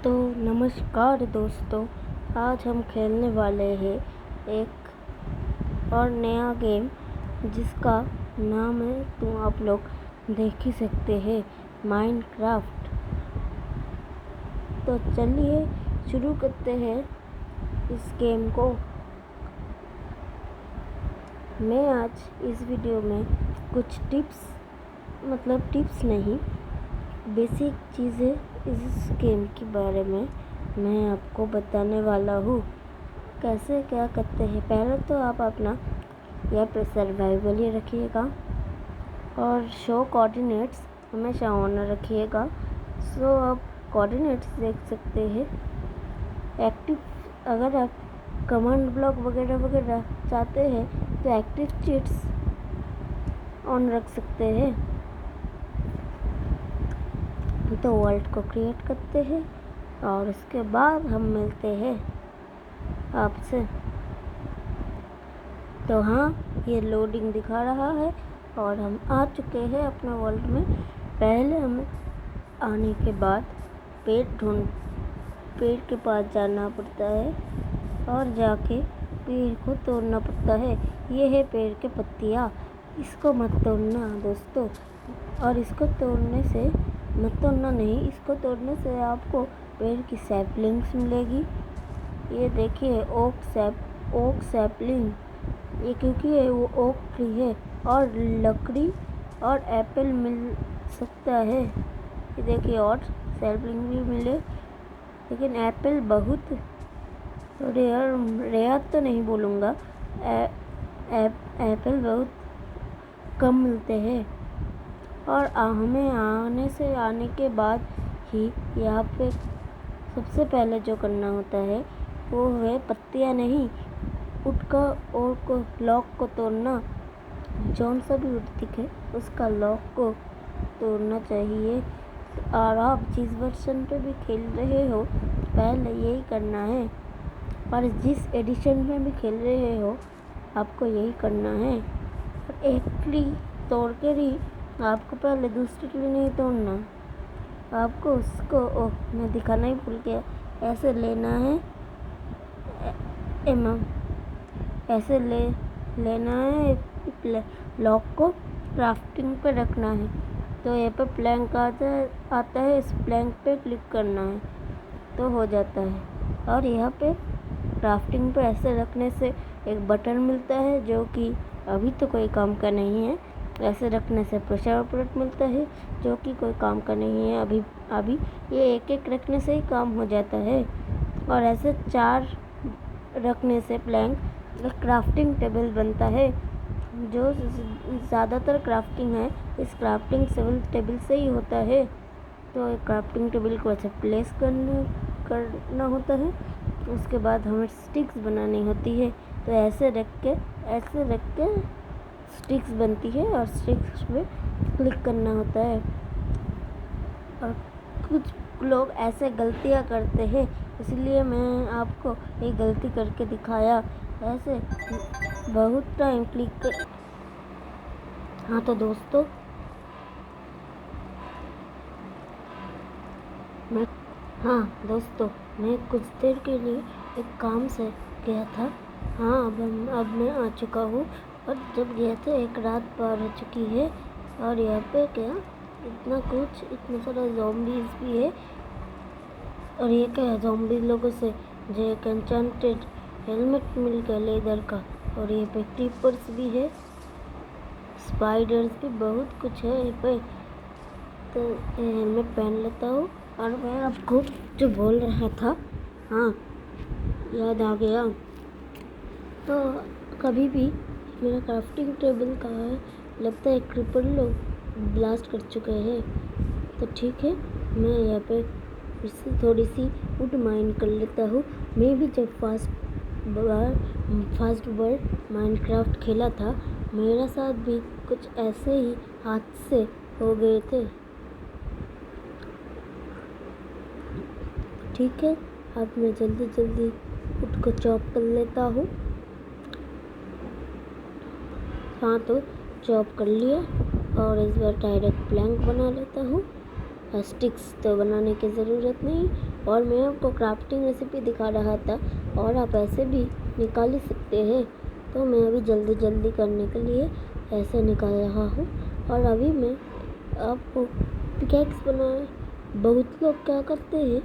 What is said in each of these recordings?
तो नमस्कार दोस्तों, आज हम खेलने वाले हैं एक और नया गेम जिसका नाम है तो आप लोग देख ही सकते हैं, माइनक्राफ्ट। तो चलिए शुरू करते हैं इस गेम को। मैं आज इस वीडियो में कुछ टिप्स नहीं, बेसिक चीज़ें इस गेम के बारे में मैं आपको बताने वाला हूँ। कैसे क्या करते हैं। पहले तो आप अपना यहाँ पे सर्वाइवल ही रखिएगा और शो कोऑर्डिनेट्स हमेशा ऑन रखिएगा। सो आप कोऑर्डिनेट्स देख सकते हैं एक्टिव। अगर आप कमांड ब्लॉक वगैरह चाहते हैं तो एक्टिव चीट्स ऑन रख सकते हैं। तो वर्ल्ड को क्रिएट करते हैं और उसके बाद हम मिलते हैं आपसे। तो हाँ, ये लोडिंग दिखा रहा है और हम आ चुके हैं अपने वर्ल्ड में। पहले हमें आने के बाद पेड़ के पास जाना पड़ता है और जाके पेड़ को तोड़ना पड़ता है। ये है पेड़ के पत्तियाँ, इसको मत तोड़ना दोस्तों। और इसको तोड़ने से इसको तोड़ने से आपको पेड़ की सैपलिंग्स मिलेगी। ये देखिए ओक सैपलिंग, ये क्योंकि वो ओक ट्री है और लकड़ी और एप्पल मिल सकता है। ये देखिए और सैपलिंग भी मिले, लेकिन एप्पल बहुत रेयर तो नहीं बोलूँगा, एप्पल बहुत कम मिलते हैं। और हमें आने के बाद ही यहाँ पे सबसे पहले जो करना होता है वो है पत्तियाँ नहीं, लॉक को तोड़ना। जौन सा भी उठ दिखे उसका लॉक को तोड़ना चाहिए। और आप जिस वर्जन पे भी खेल रहे हो पहले यही करना है, और जिस एडिशन में भी खेल रहे हो आपको यही करना है। और एक ट्री तोड़ कर ही आपको पहले दूसरी ट्री नहीं तोड़ना, आपको उसको मैं दिखाना ही भूल गया। ऐसे लेना है, ऐसे लेना है, लॉक को क्राफ्टिंग पे रखना है। तो यहाँ पे प्लैंक आता है, इस प्लैंक पे क्लिक करना है तो हो जाता है। और यहाँ पे क्राफ्टिंग पे ऐसे रखने से एक बटन मिलता है जो कि अभी तो कोई काम का नहीं है। ऐसे रखने से प्रेशर ऑपरेट मिलता है जो कि कोई काम का नहीं है अभी ये एक रखने से ही काम हो जाता है। और ऐसे 4 रखने से प्लैंक क्राफ्टिंग टेबल बनता है। जो ज़्यादातर क्राफ्टिंग है इस क्राफ्टिंग टेबल से ही होता है। तो क्राफ्टिंग टेबल को ऐसे प्लेस करना होता है। उसके बाद हमें स्टिक्स बनानी होती है। तो ऐसे रख के स्टिक्स बनती है और स्टिक्स पे क्लिक करना होता है। और कुछ लोग ऐसे गलतियां करते हैं, इसलिए मैं आपको एक गलती करके दिखाया। ऐसे बहुत टाइम क्लिक कर। हाँ तो दोस्तों, मैं कुछ देर के लिए एक काम से गया था। हाँ, अब मैं आ चुका हूँ। और जब गया था एक रात पार हो चुकी है। और यहाँ पे क्या इतना सारा ज़ॉम्बीज़ भी है। और ये क्या है, ज़ॉम्बी लोगों से जो एक एन्चेंटेड हेलमेट मिल गया लेदर का। और ये पे क्रीपर्स भी है, स्पाइडर्स भी, बहुत कुछ है यहाँ पे। तो ये हेलमेट पहन लेता हूँ। और मैं आपको जो बोल रहा था, हाँ याद आ गया। तो कभी भी मेरा क्राफ्टिंग टेबल कहाँ है, लगता है क्रीपर लोग ब्लास्ट कर चुके हैं। तो ठीक है, मैं यहाँ पे फिर से थोड़ी सी वुड माइन कर लेता हूँ। मैं भी जब फर्स्ट वर्ल्ड माइनक्राफ्ट खेला था, मेरा साथ भी कुछ ऐसे ही हादसे हो गए थे। ठीक है, अब मैं जल्दी वुड को चॉप कर लेता हूँ। हाँ तो चॉप कर लिया और इस बार डायरेक्ट प्लैंक बना लेता हूँ। स्टिक्स तो बनाने की ज़रूरत नहीं। और मैं आपको क्राफ्टिंग रेसिपी दिखा रहा था और आप ऐसे भी निकाल ही सकते हैं। तो मैं अभी जल्दी करने के लिए ऐसे निकाल रहा हूँ। और अभी मैं आपको पिकैक्स बनाए। बहुत लोग क्या करते हैं,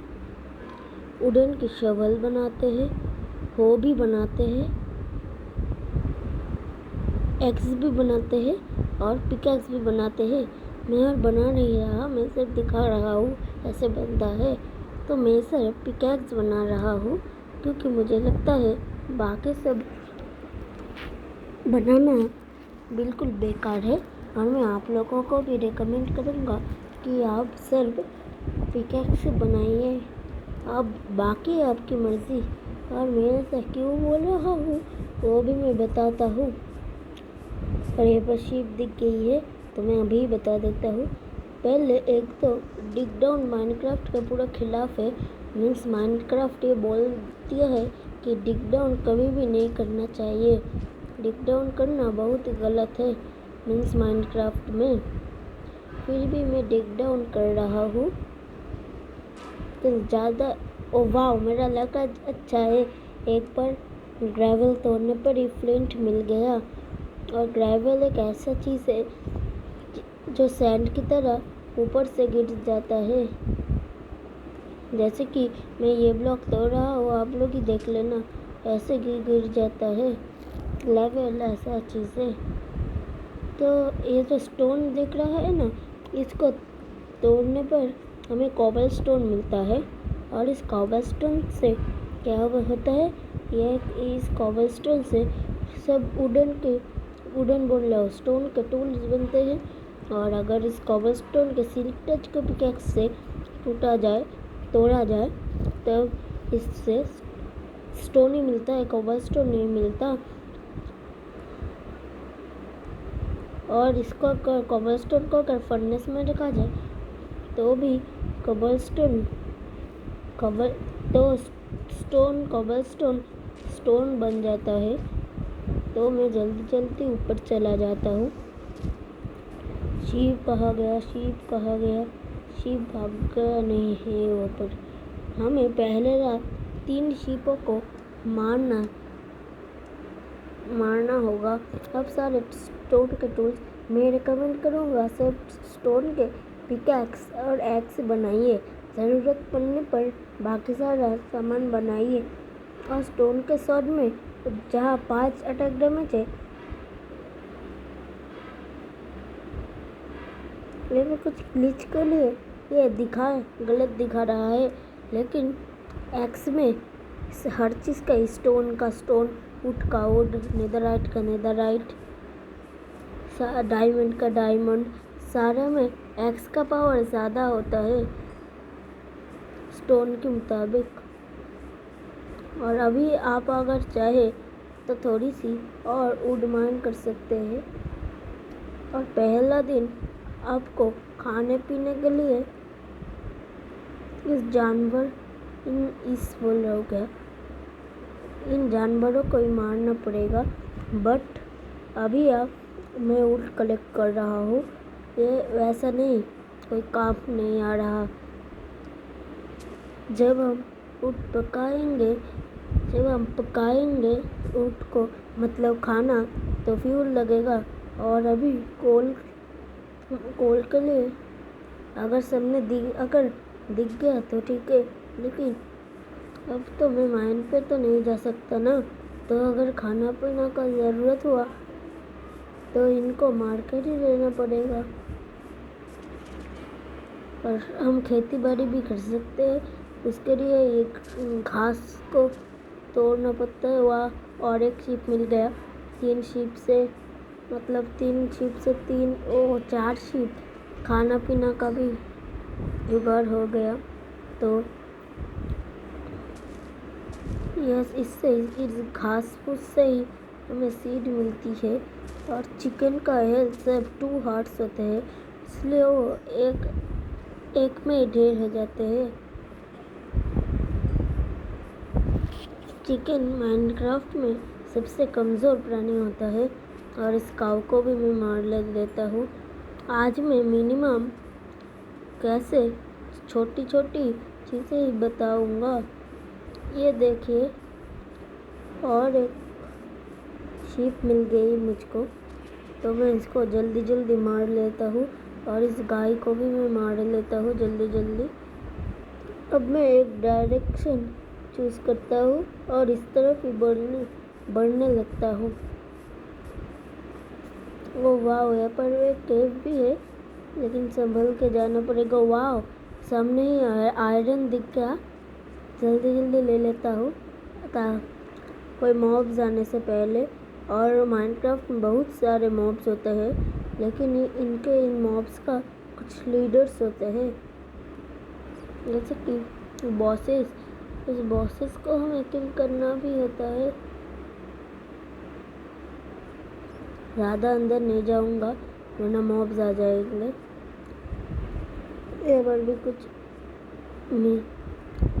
वुडन की शवल बनाते हैं, हो भी बनाते हैं, एक्स भी बनाते हैं और पिकैक्स भी बनाते हैं। मैं और बना नहीं रहा, मैं सिर्फ दिखा रहा हूँ ऐसे बनता है। तो मैं सिर्फ पिकैक्स बना रहा हूँ क्योंकि मुझे लगता है बाकी सब बनाना बिल्कुल बेकार है। और मैं आप लोगों को भी रिकमेंड करूँगा कि आप सिर्फ पिकैक्स बनाइए। अब बाकी आपकी मर्ज़ी। और मैं ऐसा क्यों बोल रहा हूँ वो भी मैं बताता हूँ। और ये पर शीप दिख गई है तो मैं अभी बता देता हूँ। पहले एक तो डिग डाउन माइनक्राफ्ट का पूरा खिलाफ है। मीन्स माइनक्राफ्ट ये बोलती है कि डिग डाउन कभी भी नहीं करना चाहिए। डिग डाउन करना बहुत गलत है मीन्स माइनक्राफ्ट में। फिर भी मैं डिग डाउन कर रहा हूँ तो ज़्यादा। ओ वाह, मेरा लका अच्छा है। एक बार ग्रेवल तोड़ने पर ही फ्लिंट मिल गया। और ग्रेवल एक ऐसा चीज़ है जो सैंड की तरह ऊपर से गिर जाता है। जैसे कि मैं ये ब्लॉक तोड़ रहा हूँ, आप लोग ही देख लेना, ऐसे गिर जाता है। लेवल ऐसा चीज़ है। तो ये जो स्टोन दिख रहा है ना, इसको तोड़ने पर हमें कॉबल स्टोन मिलता है। और इस कॉबल स्टोन से क्या होता है, इस कॉबल स्टोन से सब वुडन बोल रहा हूँ, स्टोन के टूल्स बनते हैं। और अगर इस कॉबल स्टोन के सिल्क टच को पिकैक्स से तोड़ा जाए तो इससे स्टोन ही मिलता है, कॉबल स्टोन नहीं मिलता। और इसको अगर कॉबल स्टोन को अगर फर्नेस में रखा जाए तो भी कॉबल स्टोन बन जाता है। तो मैं जल्दी ऊपर चला जाता हूँ। शीप कहाँ गया? शीप भाग गया नहीं है वो पर। हमें पहले 3 शीपों को मारना होगा। अब सारे स्टोन के टूल्स मैं रिकमेंड करूँगा, सब स्टोन के पिकैक्स और एक्स बनाइए। ज़रूरत पड़ने पर बाकी सारा सामान बनाइए। और स्टोन के स्वॉर्ड में जहाँ 5 अटैक डैमेज है, लेकिन कुछ ग्लिच के लिए ये गलत दिखा रहा है। लेकिन एक्स में हर चीज़ का स्टोन का स्टोन, वुड का वुड, नेदरराइट का नेदरराइट, डायमंड का डायमंड, सारे में एक्स का पावर ज़्यादा होता है स्टोन के मुताबिक। और अभी आप अगर चाहे तो थोड़ी सी और वुड माइन कर सकते हैं। और पहला दिन आपको खाने पीने के लिए इन जानवरों को ही मारना पड़ेगा। बट अभी मैं वुड कलेक्ट कर रहा हूँ, ये वैसा नहीं कोई काम नहीं आ रहा। जब हम पकाएंगे वुड को, मतलब खाना, तो फ्यूल लगेगा। और अभी कोल के लिए अगर दिख गया तो ठीक है, लेकिन अब तो मैं माइन पे तो नहीं जा सकता ना। तो अगर खाना पीना का ज़रूरत हुआ तो इनको मार कर ही लेना पड़ेगा। और हम खेती बाड़ी भी कर सकते हैं, उसके लिए एक घास को तोड़ना पड़ता है वहाँ। और एक शीप मिल गया। 3 शीप से 4 शीप, खाना पीना का भी जुगाड़ हो गया। तो इस घास फूस से ही हमें सीड मिलती है। और चिकन का हेल्थ सब 2 हार्ट्स होते हैं, इसलिए वो एक में ढेर हो जाते हैं। चिकन माइनक्राफ्ट में सबसे कमज़ोर प्राणी होता है। और इस काऊ को भी मैं मार लेता हूँ। आज मैं मिनिमम कैसे छोटी छोटी चीज़ें ही बताऊंगा। ये देखिए, और एक शीप मिल गई मुझको, तो मैं इसको जल्दी जल्दी मार लेता हूँ और इस गाय को भी मैं मार लेता हूँ जल्दी जल्दी। अब मैं एक डायरेक्शन चूज़ करता हूँ और इस तरफ ही बढ़ने लगता हूँ। ओ वाह, यहाँ पर एक केव भी है, लेकिन संभल के जाना पड़ेगा। वाह, सामने ही आयरन दिख गया। जल्दी जल्दी ले लेता हूँ कोई मॉब्स आने से पहले। और माइनक्राफ्ट में बहुत सारे मॉब्स होते हैं, लेकिन इन मॉब्स का कुछ लीडर्स होते हैं, जैसे कि बॉसेस। इस बॉसेस को हमें किल करना भी होता है। ज़्यादा अंदर नहीं जाऊंगा वरना मॉब्स आ जाएंगे। ये बार भी कुछ नहीं।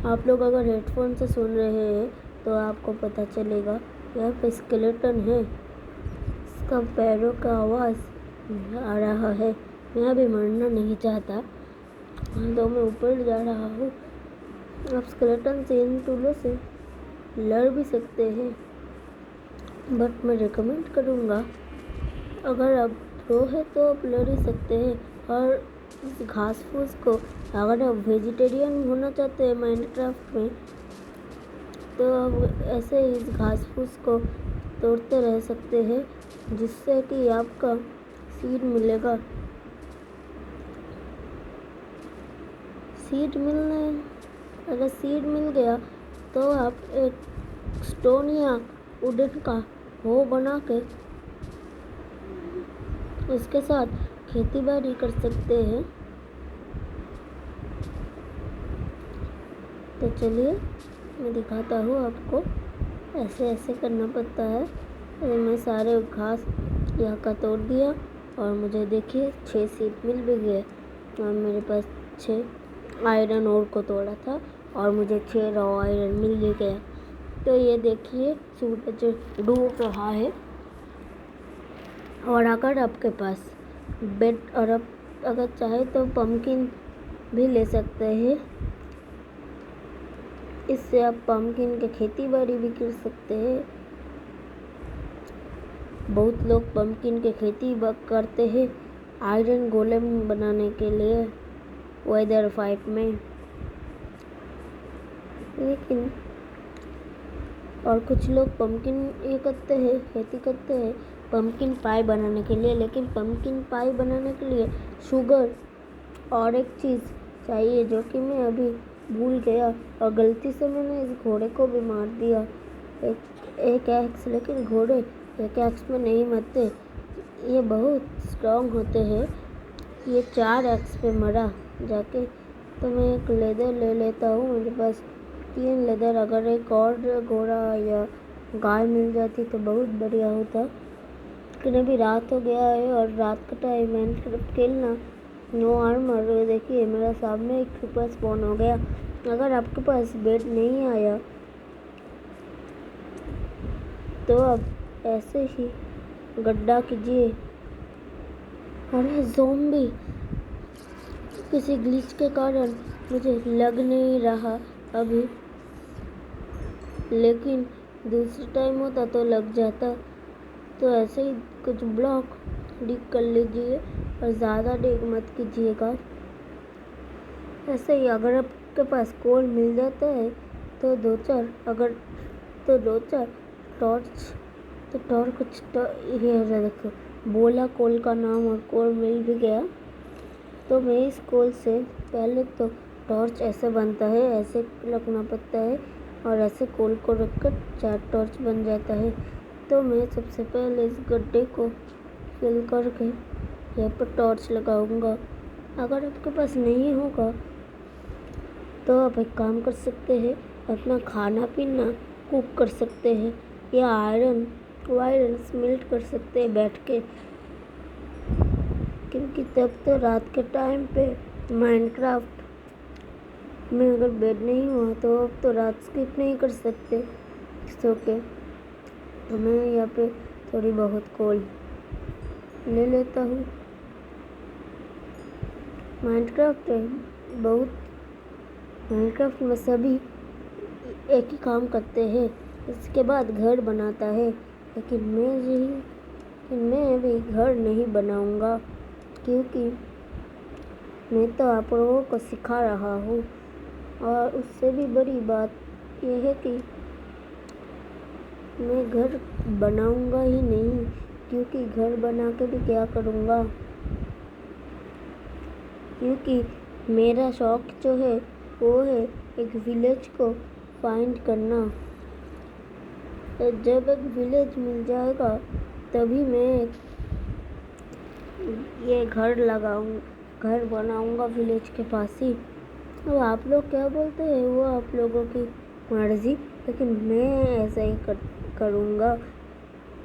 आप लोग अगर हेडफोन से सुन रहे हैं तो आपको पता चलेगा। यहाँ पे स्केलेटन है, इसका पैरों का आवाज़ आ रहा है। मैं अभी मरना नहीं चाहता, तो मैं ऊपर जा रहा हूँ। आप स्केलेटन से इन टूलों से लड़ भी सकते हैं, बट मैं रिकमेंड करूँगा अगर आप प्रो है तो आप लड़ ही सकते हैं। और इस घास फूस को, अगर आप वेजिटेरियन होना चाहते हैं माइनक्राफ्ट में, तो आप ऐसे ही इस घास फूस को तोड़ते रह सकते हैं, जिससे कि आपका सीड मिलेगा। अगर सीड मिल गया तो आप एक स्टोन या वुडन का हो बना के उसके साथ खेती बाड़ी कर सकते हैं। तो चलिए मैं दिखाता हूँ आपको, ऐसे ऐसे करना पड़ता है। मैं सारे घास यहाँ का तोड़ दिया और मुझे देखिए 6 सीड मिल भी गए। और मेरे पास 6 आयरन ओर को तोड़ा था और मुझे 6 रॉ आयरन मिल भी गया। तो ये देखिए सूरज डूब रहा है। और अगर आपके पास बेड और आप अगर चाहे तो पम्पकिन भी ले सकते हैं। इससे आप पम्पकिन की खेती बाड़ी भी कर सकते हैं। बहुत लोग पम्पकिन की खेती करते हैं आयरन गोलेम बनाने के लिए वेदर 5 में। लेकिन और कुछ लोग पम्पकिन खेती करते हैं पम्पकिन पाई बनाने के लिए। लेकिन पम्पकिन पाई बनाने के लिए शुगर और एक चीज़ चाहिए, जो कि मैं अभी भूल गया और गलती से मैंने इस घोड़े को भी मार दिया। एक एक्स, लेकिन घोड़े एक एक्स में नहीं मरते, ये बहुत स्ट्रॉन्ग होते हैं। ये 4 एक्स पे मरा जाके। तो मैं एक लेदर ले लेता हूँ, मेरे पास 3 लेदर। अगर एक और घोड़ा या गाय मिल जाती तो बहुत बढ़िया होता। लेकिन अभी रात हो गया है और रात का टाइम माइनक्राफ्ट खेलना नो आर्मर। देखिए मेरा सामने एक क्रीपर स्पॉन हो गया। अगर आपके पास बेड नहीं आया तो आप ऐसे ही गड्ढा कीजिए। अरे ज़ॉम्बी, किसी ग्लिच के कारण मुझे लग नहीं रहा अभी, लेकिन दूसरे टाइम होता तो लग जाता। तो ऐसे ही कुछ ब्लॉक डिग कर लीजिए और ज़्यादा डिग मत कीजिएगा। ऐसे ही अगर आपके पास कोल मिल जाता है तो 2-4 टॉर्च ये देखो बोला कोल का नाम और कोल मिल भी गया। तो मैं इस कोल से पहले तो टॉर्च ऐसे बनता है, ऐसे रखना पड़ता है और ऐसे कोल को रखकर 4 टॉर्च बन जाता है। तो मैं सबसे पहले इस गड्ढे को फिल करके यहाँ पर टॉर्च लगाऊंगा। अगर आपके पास नहीं होगा तो आप एक काम कर सकते हैं, अपना खाना पीना कुक कर सकते हैं या आयरन स्मेल्ट कर सकते हैं बैठ के। क्योंकि तब तो रात के टाइम पे माइनक्राफ्ट में अगर बेड नहीं हुआ तो अब तो रात स्किप नहीं कर सकते सो के। तो मैं यहाँ पे थोड़ी बहुत कोल ले लेता हूँ। माइनक्राफ्ट बहुत माइनक्राफ्ट में सभी एक ही काम करते हैं, इसके बाद घर बनाता है। लेकिन मैं भी घर नहीं बनाऊंगा, क्योंकि मैं तो आप लोगों को सिखा रहा हूँ। और उससे भी बड़ी बात यह है कि मैं घर बनाऊंगा ही नहीं, क्योंकि घर बना के भी क्या करूंगा, क्योंकि मेरा शौक जो है वो है एक विलेज को फाइंड करना। तो जब एक विलेज मिल जाएगा तभी मैं ये घर बनाऊंगा विलेज के पास ही। तो आप लोग क्या बोलते हैं वो आप लोगों की मर्जी, लेकिन मैं ऐसा ही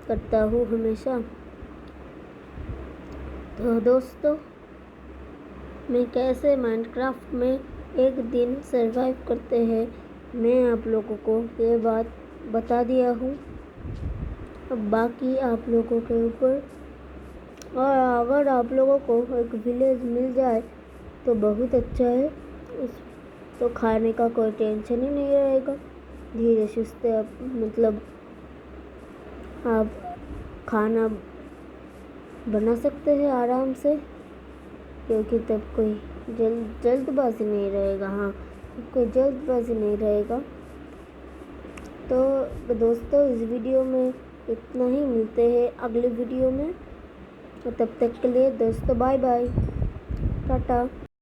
करता हूँ हमेशा। तो दोस्तों, मैं कैसे माइनक्राफ्ट में एक दिन सरवाइव करते हैं मैं आप लोगों को ये बात बता दिया हूँ। अब बाकी आप लोगों के ऊपर। और अगर आप लोगों को एक विलेज मिल जाए तो बहुत अच्छा है, तो खाने का कोई टेंशन ही नहीं रहेगा। धीरे सुस्ते मतलब आप खाना बना सकते हैं आराम से, क्योंकि तब कोई जल्दबाजी नहीं रहेगा। हाँ, कोई जल्दबाजी नहीं रहेगा। तो दोस्तों, इस वीडियो में इतना ही, मिलते हैं अगले वीडियो में। तो तब तक के लिए दोस्तों बाय बाय, टाटा।